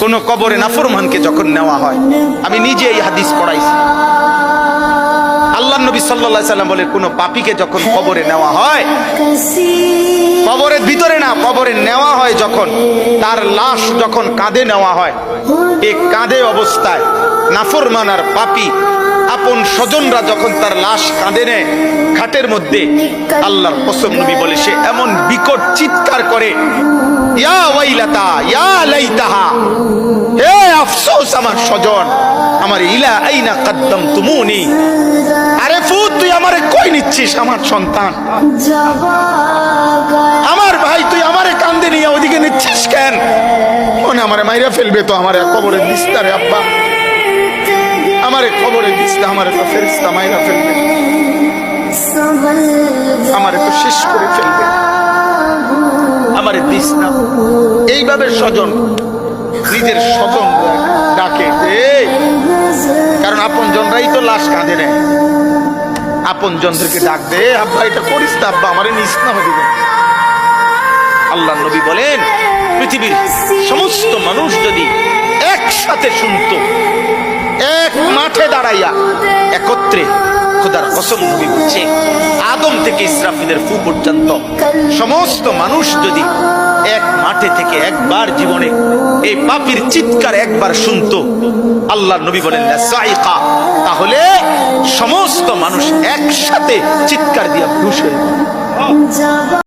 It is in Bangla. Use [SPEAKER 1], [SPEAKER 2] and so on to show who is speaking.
[SPEAKER 1] কোন কবরে নাফরমানকে যখন নেওয়া হয়, আমি নিজে এই হাদিস পড়াইছি, আল্লাহ নবী সাল্লাল্লাহু আলাইহি সাল্লাম বলে কোন পাপীকে যখন কবরে নেওয়া হয়, কবরের ভিতরে না, কবরে নেওয়া হয় যখন, তার লাশ যখন কাঁধে নেওয়া হয়, এই কাঁধে অবস্থায় নাফরমান আর পাপী আপন স্বজনরা যখন তার লাশ কাঁধে নেয় খাটের মধ্যে, আল্লাহর কসম নবী বলে সে এমন বিকট চিৎকার করে, ইয়া ওয়াইলাতা ইয়া লাইতাহা, হে আফসোস আমার স্বজন, আমার ইলা আইনা কদ্দামতুমুনি, আরে ফুত তুই আমারে কই নিচ্ছিস, আমার সন্তান, আমার ভাই তুই আমারে কান্দে নিয়ে ওদিকে নিচ্ছিস কেন, মনে আমারে মাইরা ফেলবে তো, আমারে কবরে দিস্তারে আব্বা, আমারে কবরে দিস্তা, আমারে তো ফেরেশতা মাইরা ফেলবে, আমারে তো শেষ করে ফেলবে, আমারে দিস না। এইভাবে স্বজন নিজের স্বজন ডাকে, কারণ আপন জনরাই তো লাশ কাঁধে নেয়, আপন জনদেরকে ডাক দে, আব্বা এটা করিস না, আব্বা আমারে নিস না হবে। আল্লাহ নবী বলেন পৃথিবীর সমস্ত মানুষ যদি একসাথে শুনতো, এক মাঠে দাঁড়াইয়া একত্রে, খোদার কসম নবী বলছে আদম থেকে ইসরাফিলের ফু পর্যন্ত সমস্ত মানুষ যদি এক মাঠে থেকে একবার জীবনে এই পাপীর চিৎকার একবার শুনতো, আল্লাহ নবী বলেন সাইকা, তাহলে সমস্ত মানুষ একসাথে চিৎকার দিয়া বেহুশ হয়ে যাবে।